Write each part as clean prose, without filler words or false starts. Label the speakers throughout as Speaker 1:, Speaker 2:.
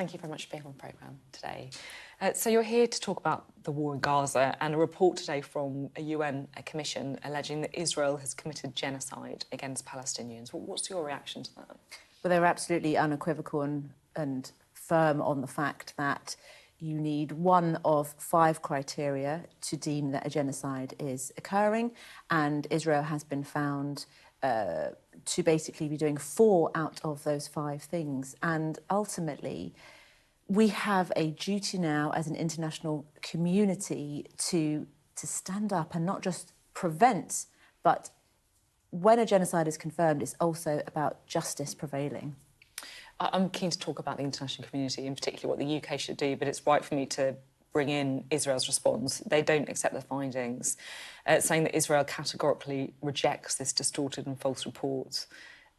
Speaker 1: Thank you very much for being on the programme today. So you're here to talk about the war in Gaza and a report today from a UN commission alleging that Israel has committed genocide against Palestinians. What's your reaction to that?
Speaker 2: Well, they're absolutely unequivocal and firm on the fact that you need one of 5 criteria to deem that a genocide is occurring, and Israel has been found to basically be doing 4 out of those 5 things. And ultimately, we have a duty now as an international community to stand up and not just prevent, but when a genocide is confirmed, it's also about justice prevailing.
Speaker 1: I'm keen to talk about the international community, in particular what the UK should do, but it's right for me to bring in Israel's response. They don't accept the findings, saying that Israel categorically rejects this distorted and false report,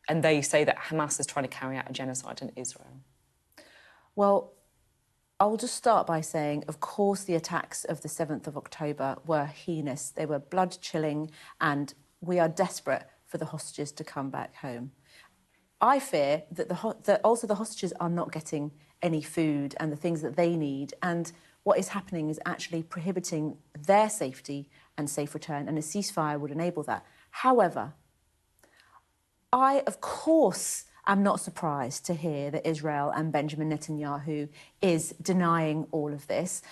Speaker 1: and they say that Hamas is trying to carry out a genocide in Israel.
Speaker 2: Well, I'll just start by saying, of course, the attacks of the 7th of October were heinous. They were blood-chilling, and we are desperate for the hostages to come back home. I fear that also the hostages are not getting any food and the things that they need, and what is happening is actually prohibiting their safety and safe return, and a ceasefire would enable that. However, I, of course, am not surprised to hear that Israel and Benjamin Netanyahu is denying all of this.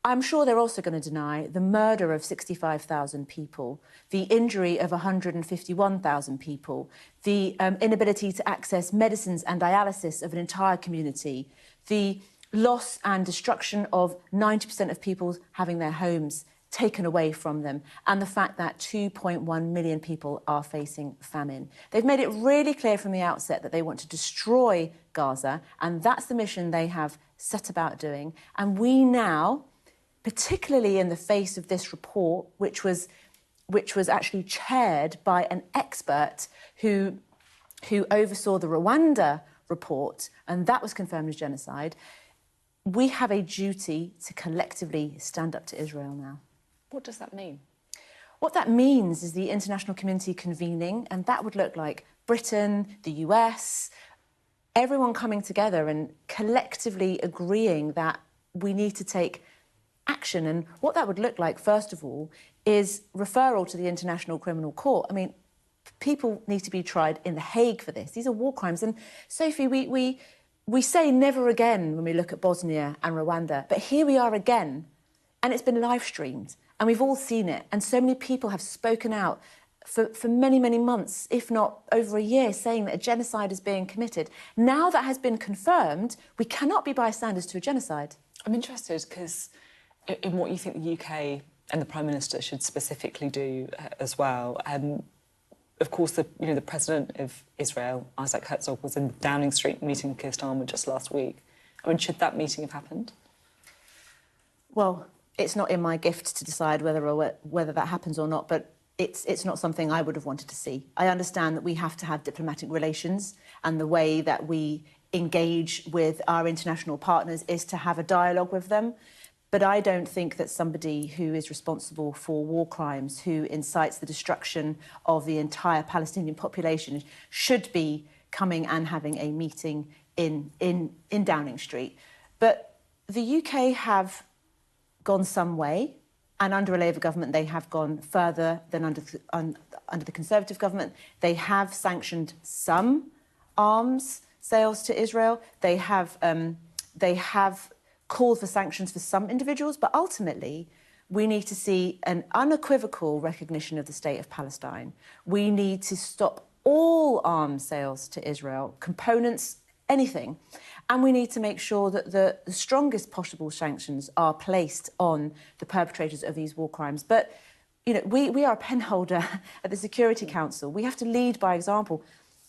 Speaker 2: I'm sure they're also going to deny the murder of 65,000 people, the injury of 151,000 people, the inability to access medicines and dialysis of an entire community, the loss and destruction of 90% of people having their homes taken away from them, and the fact that 2.1 million people are facing famine. They've made it really clear from the outset that they want to destroy Gaza, and that's the mission they have set about doing. And we now, particularly in the face of this report, which was actually chaired by an expert who oversaw the Rwanda report, and that was confirmed as genocide, we have a duty to collectively stand up to Israel now.
Speaker 1: What does that mean?
Speaker 2: What that means is the international community convening, and that would look like Britain, the US, everyone coming together and collectively agreeing that we need to take action. And what that would look like, first of all, is referral to the International Criminal Court. I mean, people need to be tried in The Hague for this. These are war crimes. And Sophie, we say never again when we look at Bosnia and Rwanda, but here we are again, and it's been live streamed, and we've all seen it. And so many people have spoken out for many, many months, if not over a year, saying that a genocide is being committed. Now that has been confirmed, we cannot be bystanders to a genocide.
Speaker 1: I'm interested because in what you think the UK and the Prime Minister should specifically do as well. Of course, the President of Israel, Isaac Herzog, was in Downing Street meeting Keir Starmer just last week. I mean, should that meeting have happened?
Speaker 2: Well, it's not in my gift to decide whether that happens or not, but it's not something I would have wanted to see. I understand that we have to have diplomatic relations, and the way that we engage with our international partners is to have a dialogue with them. But I don't think that somebody who is responsible for war crimes, who incites the destruction of the entire Palestinian population, should be coming and having a meeting in Downing Street. But the UK have gone some way, and under a Labour government they have gone further than under the Conservative government. They have sanctioned some arms sales to Israel. They have called for sanctions for some individuals, but ultimately we need to see an unequivocal recognition of the state of Palestine. We need to stop all arms sales to Israel, components, anything. And we need to make sure that the strongest possible sanctions are placed on the perpetrators of these war crimes. But, you know, we are a penholder at the Security Council. We have to lead by example.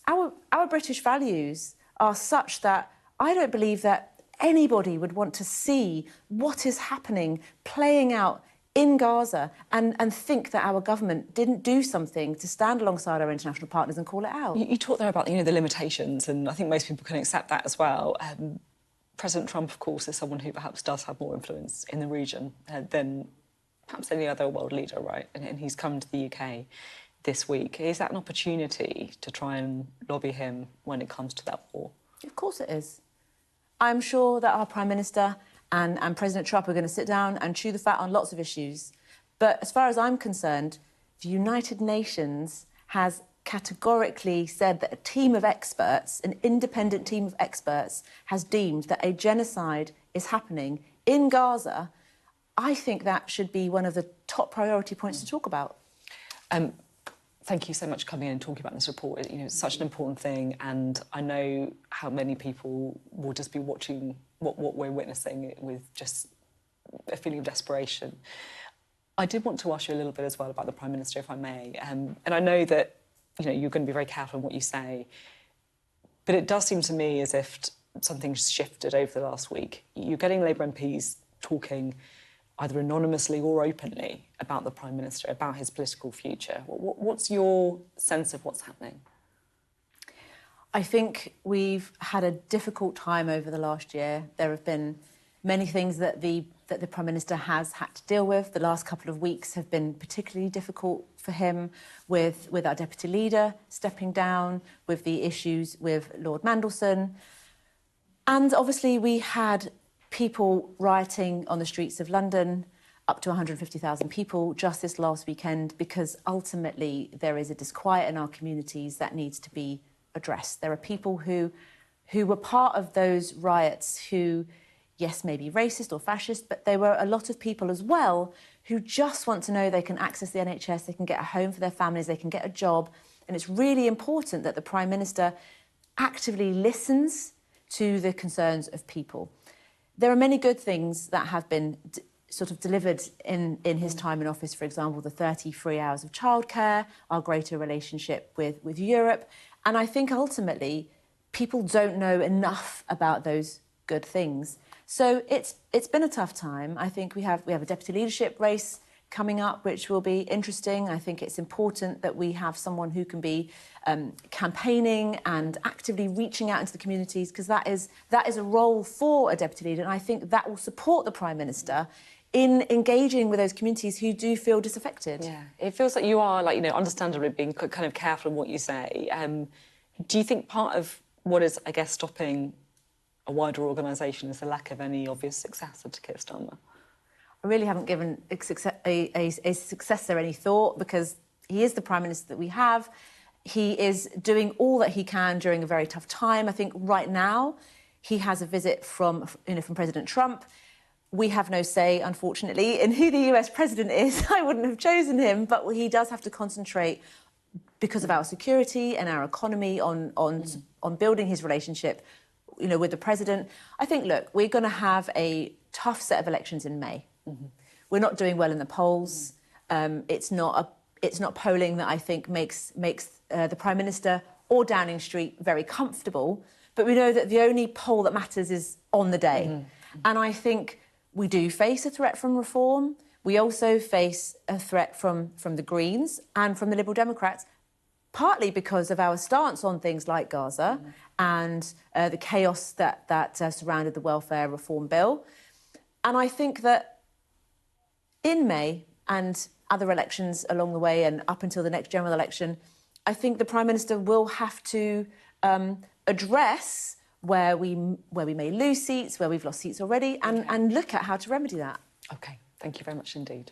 Speaker 2: Our British values are such that I don't believe that anybody would want to see what is happening playing out in Gaza and think that our government didn't do something to stand alongside our international partners and call it out.
Speaker 1: You talked there about, the limitations, and I think most people can accept that as well. President Trump, of course, is someone who perhaps does have more influence in the region than perhaps any other world leader, right? And he's come to the UK this week. Is that an opportunity to try and lobby him when it comes to that war?
Speaker 2: Of course it is. I'm sure that our Prime Minister and President Trump are going to sit down and chew the fat on lots of issues. But as far as I'm concerned, the United Nations has categorically said that a team of experts, an independent team of experts, has deemed that a genocide is happening in Gaza. I think that should be one of the top priority points to talk about.
Speaker 1: Thank you so much for coming in and talking about this report. You know, it's such an important thing, and I know how many people will just be watching what we're witnessing with just a feeling of desperation. I did want to ask you a little bit as well about the Prime Minister, if I may. And I know that, you know, you're going to be very careful in what you say, but it does seem to me as if something's shifted over the last week. You're getting Labour MPs talking either anonymously or openly about the Prime Minister, about his political future. What's your sense of what's happening?
Speaker 2: I think we've had a difficult time over the last year. There have been many things that the Prime Minister has had to deal with. The last couple of weeks have been particularly difficult for him, with our Deputy Leader stepping down, with the issues with Lord Mandelson. And obviously we had people rioting on the streets of London, up to 150,000 people just this last weekend, because ultimately there is a disquiet in our communities that needs to be addressed. There are people who were part of those riots who, yes, maybe racist or fascist, but there were a lot of people as well who just want to know they can access the NHS, they can get a home for their families, they can get a job. And it's really important that the Prime Minister actively listens to the concerns of people. There are many good things that have been sort of delivered in his time in office, for example, the 30 free hours of childcare, our greater relationship with Europe. And I think ultimately people don't know enough about those good things. So it's been a tough time. I think we have a deputy leadership race coming up, which will be interesting. I think it's important that we have someone who can be campaigning and actively reaching out into the communities, because that is a role for a deputy leader. And I think that will support the Prime Minister in engaging with those communities who do feel disaffected.
Speaker 1: Yeah, it feels like you are, like, you know, understandably being kind of careful in what you say. Do you think part of what is, I guess, stopping a wider organisation is the lack of any obvious successor to Keir Starmer?
Speaker 2: I really haven't given a successor any thought, because he is the Prime Minister that we have. He is doing all that he can during a very tough time. I think right now he has a visit from President Trump. We have no say, unfortunately, in who the US president is. I wouldn't have chosen him, but he does have to concentrate, because of our security and our economy, on building his relationship, you know, with the president. I think, look, we're going to have a tough set of elections in May. Mm-hmm. We're not doing well in the polls. It's not polling that I think makes the Prime Minister or Downing Street very comfortable. But we know that the only poll that matters is on the day. Mm-hmm. And I think we do face a threat from Reform. We also face a threat from the Greens and from the Liberal Democrats, partly because of our stance on things like Gaza and the chaos that surrounded the welfare reform bill. And I think that in May and other elections along the way and up until the next general election, I think the Prime Minister will have to address where we may lose seats, where we've lost seats already, and look at how to remedy that.
Speaker 1: OK, thank you very much indeed.